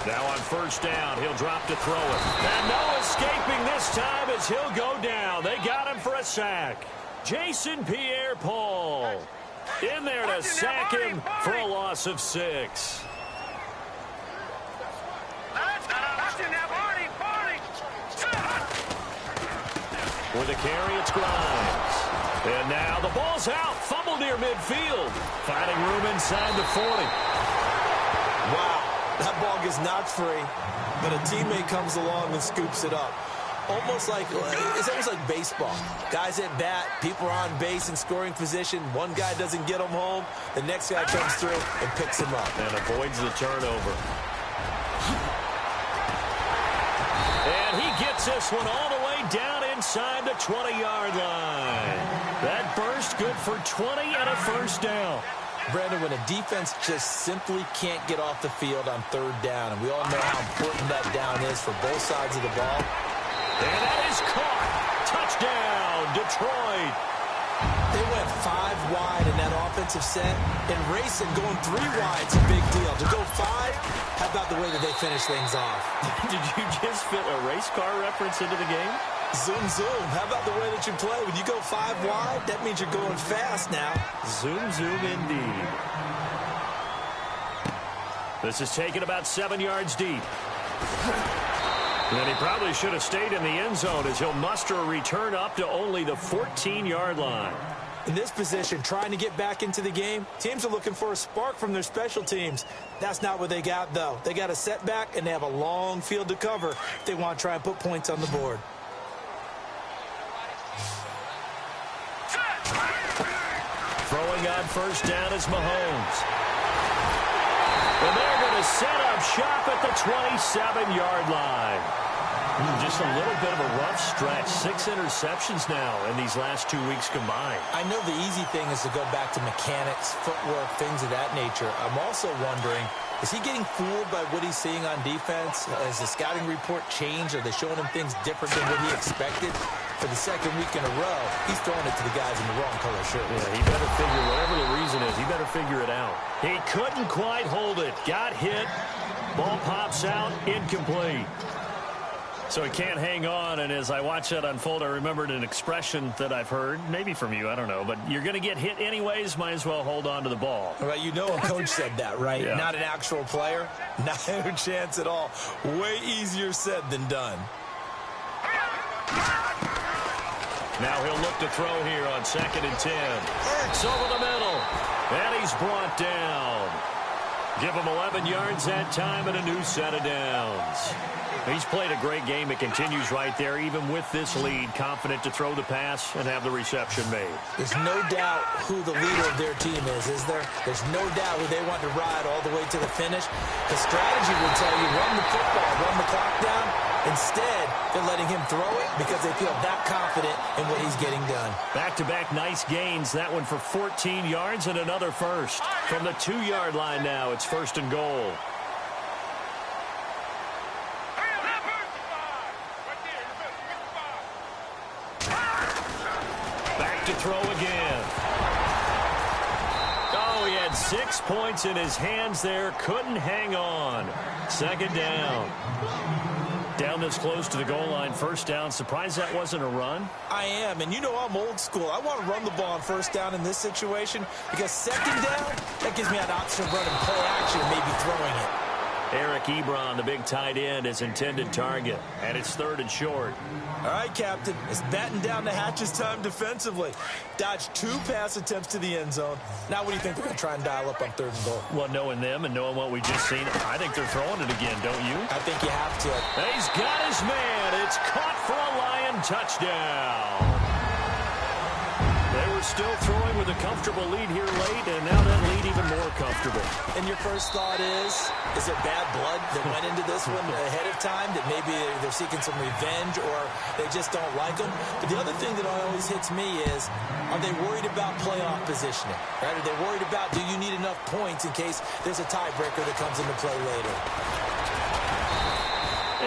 Now on first down, he'll drop to throw it. And no escaping this time as he'll go down. They got him for a sack. Jason Pierre-Paul in there to sack him for a loss of 6. With a carry, it's Grimes. And now the ball's out. Fumble near midfield. Finding room inside the 40. Wow, that ball gets knocked free, but a teammate comes along and scoops it up. It's almost like baseball. Guys at bat, people are on base in scoring position. One guy doesn't get him home. The next guy comes through and picks him up. And avoids the turnover. And he gets this one all the way down inside the 20-yard line. That burst good for 20 and a first down. Brandon, when a defense just simply can't get off the field on third down, and we all know how important that down is for both sides of the ball. And that is caught. Touchdown, Detroit. They went 5 wide in that offensive set, and racing going 3 wide is a big deal. To go 5, how about the way that they finish things off? Did you just fit a race car reference into the game? Zoom, zoom. How about the way that you play? When you go 5 wide, that means you're going fast now. Zoom, zoom indeed. This is taken about 7 yards deep. And he probably should have stayed in the end zone as he'll muster a return up to only the 14-yard line. In this position, trying to get back into the game, teams are looking for a spark from their special teams. That's not what they got, though. They got a setback, and they have a long field to cover if they want to try and put points on the board. Throwing on first down is Mahomes. And they're going to set up shop at the 27-yard line. Just a little bit of a rough stretch. 6 interceptions now in these last 2 weeks combined. I know the easy thing is to go back to mechanics, footwork, things of that nature. I'm also wondering, is he getting fooled by what he's seeing on defense? Has the scouting report changed? Are they showing him things different than what he expected? For the second week in a row, he's throwing it to the guys in the wrong color shirts. Yeah, he better figure, whatever the reason is, he better figure it out. He couldn't quite hold it. Got hit. Ball pops out. Incomplete. So he can't hang on, and as I watch that unfold, I remembered an expression that I've heard, maybe from you, I don't know, but you're going to get hit anyways, might as well hold on to the ball. Well, you know a coach said that, right? Yeah. Not an actual player. Not a chance at all. Way easier said than done. Now he'll look to throw here on 2nd and 10. Ertz over the middle, and he's brought down. Give him 11 yards that time and a new set of downs. He's played a great game. It continues right there, even with this lead, confident to throw the pass and have the reception made. There's no doubt who the leader of their team is there? There's no doubt who they want to ride all the way to the finish. The strategy would tell you, run the football, run the clock down. Instead, they're letting him throw it because they feel that confident in what he's getting done. Back-to-back nice gains. That one for 14 yards and another first. From the 2-yard line now, it's 1st and goal. Back to throw again. Oh, he had 6 points in his hands there. Couldn't hang on. 2nd down. Down this close to the goal line, 1st down. Surprised that wasn't a run? I am, and you know I'm old school. I want to run the ball on 1st down in this situation because 2nd down, that gives me an option of running play action and maybe throwing it. Eric Ebron, the big tight end, is intended target, and it's 3rd and short. All right, Captain, it's batten down the hatches time defensively. Dodged 2 pass attempts to the end zone. Now what do you think they're going to try and dial up on 3rd and goal? Well, knowing them and knowing what we just seen, I think they're throwing it again, don't you? I think you have to. He's got his man. It's caught for a Lion touchdown. They were still throwing with a comfortable lead here late, and now that lead even more comfortable. And your first thought is there bad blood that went into this one ahead of time, that maybe they're seeking some revenge or they just don't like them? But the other thing that always hits me is, are they worried about playoff positioning? Right? Are they worried about, do you need enough points in case there's a tiebreaker that comes into play later?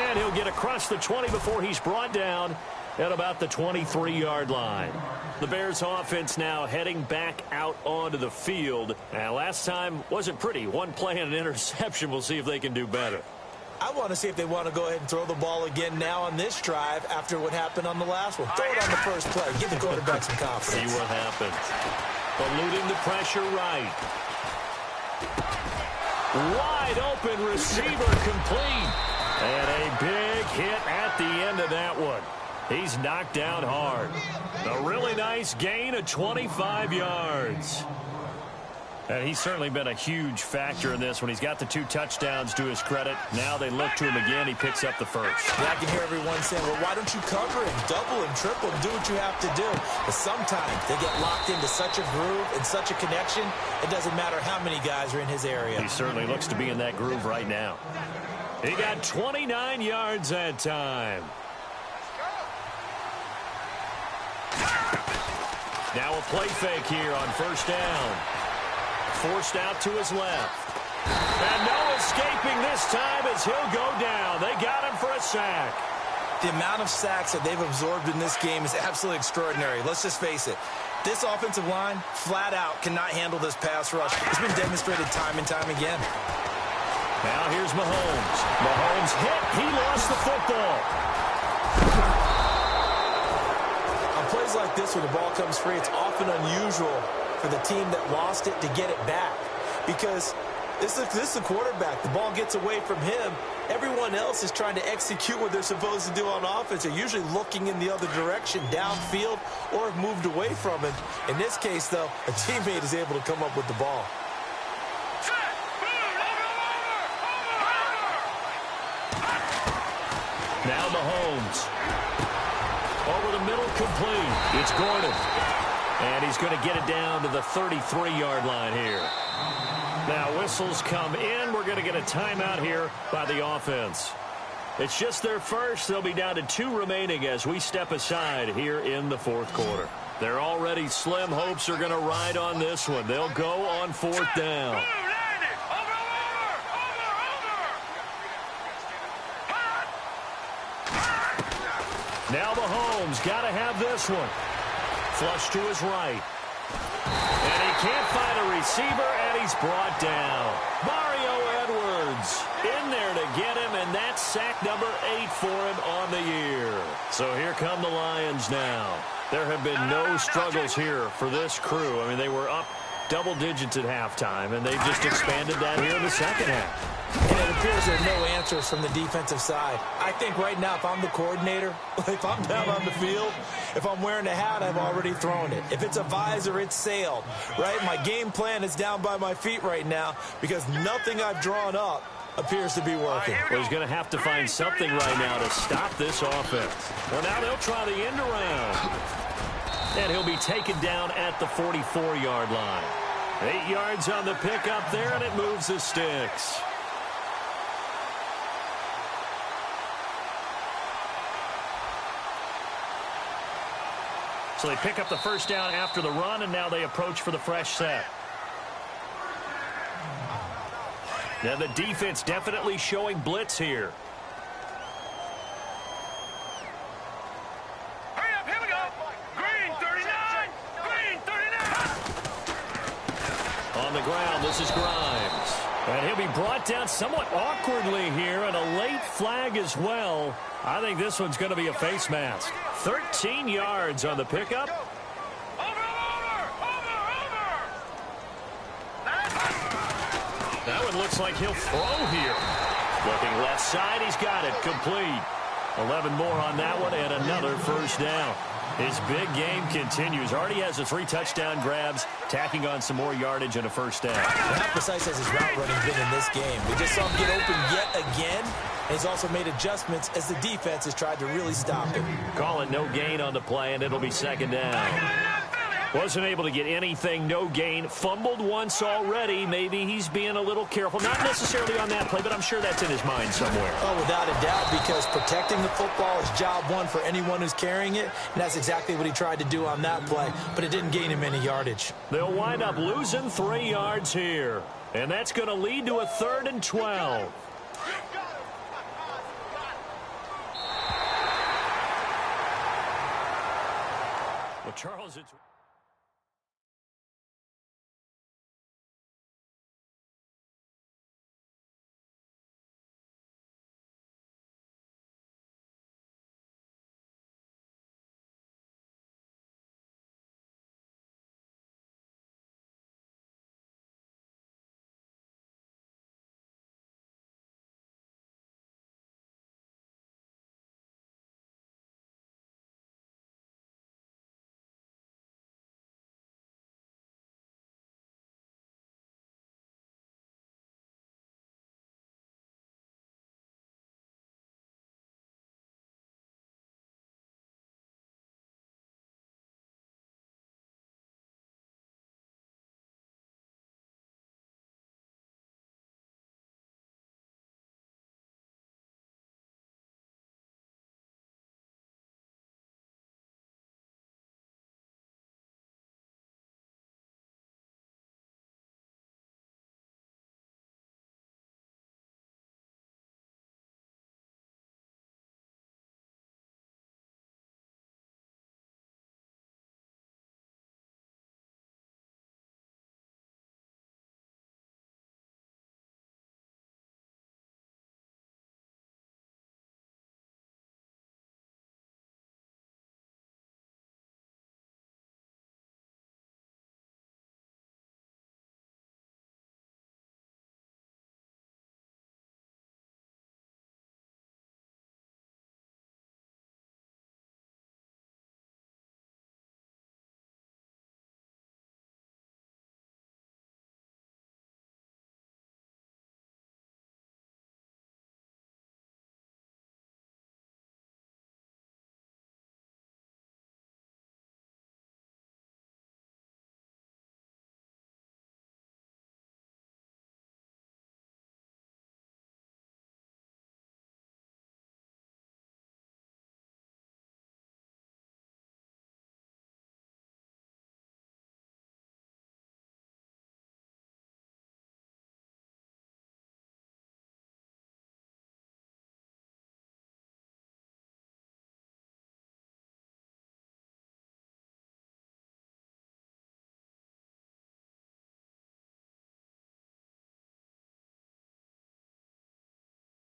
And he'll get across the 20 before he's brought down at about the 23-yard line. The Bears offense now heading back out onto the field. And last time wasn't pretty. One play and an interception. We'll see if they can do better. I want to see if they want to go ahead and throw the ball again now on this drive after what happened on the last one. Throw it on the first play. Give the quarterback some confidence. See what happens. Eluding the pressure right. Wide open receiver complete. And a big hit at the end of that one. He's knocked down hard. A really nice gain of 25 yards. And he's certainly been a huge factor in this when he's got the 2 touchdowns to his credit. Now they look to him again. He picks up the first. Yeah, I can hear everyone saying, well, why don't you cover him, double him, triple him, do what you have to do. But sometimes they get locked into such a groove and such a connection, it doesn't matter how many guys are in his area. He certainly looks to be in that groove right now. He got 29 yards that time. Now a play fake here on first down. Forced out to his left. And no escaping this time as he'll go down. They got him for a sack. The amount of sacks that they've absorbed in this game is absolutely extraordinary. Let's just face it. This offensive line, flat out, cannot handle this pass rush. It's been demonstrated time and time again. Now here's Mahomes. Mahomes hit. He lost the football. On plays like this where the ball comes free, it's often unusual for the team that lost it to get it back. Because this is the quarterback. The ball gets away from him. Everyone else is trying to execute what they're supposed to do on offense. They're usually looking in the other direction, downfield, or have moved away from him. In this case, though, a teammate is able to come up with the ball. Now Mahomes. Over the middle, complete. It's Gordon. And he's going to get it down to the 33-yard line here. Now whistles come in. We're going to get a timeout here by the offense. It's just their first. They'll be down to 2 remaining as we step aside here in the fourth quarter. They're already slim hopes are going to ride on this one. They'll go on fourth down. Now Mahomes got to have this one. Flush to his right. And he can't find a receiver, and he's brought down. Mario Edwards in there to get him, and that's sack number 8 for him on the year. So here come the Lions now. There have been no struggles here for this crew. I mean, they were up double digits at halftime, and they just expanded that here in the second half. And it appears there are no answers from the defensive side. I think right now, if I'm the coordinator, if I'm down on the field, if I'm wearing a hat, I've already thrown it. If it's a visor, it's sailed, right? My game plan is down by my feet right now because nothing I've drawn up appears to be working. Well, he's going to have to find something right now to stop this offense. Well, now they'll try the end around. And he'll be taken down at the 44-yard line. 8 yards on the pickup there, and it moves the sticks. So they pick up the first down after the run, and now they approach for the fresh set. Now the defense definitely showing blitz here. Hurry up, here we go. Green 39. Green 39. On the ground, this is Grimes. And he'll be brought down somewhat awkwardly here, and a late flag as well. I think this one's going to be a face mask. 13 yards on the pickup. Over. That one looks like he'll throw here. Looking left side, he's got it. Complete. 11 more on that one, and another first down. His big game continues. Already has the 3 touchdown grabs, tacking on some more yardage and a first down. How precise has his route running been in this game? We just saw him get open yet again. And he's also made adjustments as the defense has tried to really stop him. Call it no gain on the play, and it'll be second down. Wasn't able to get anything, no gain. Fumbled once already. Maybe he's being a little careful. Not necessarily on that play, but I'm sure that's in his mind somewhere. Oh, without a doubt, because protecting the football is job one for anyone who's carrying it. And that's exactly what he tried to do on that play. But it didn't gain him any yardage. They'll wind up losing 3 yards here. And that's going to lead to a 3rd and 12. Well, Charles, it's...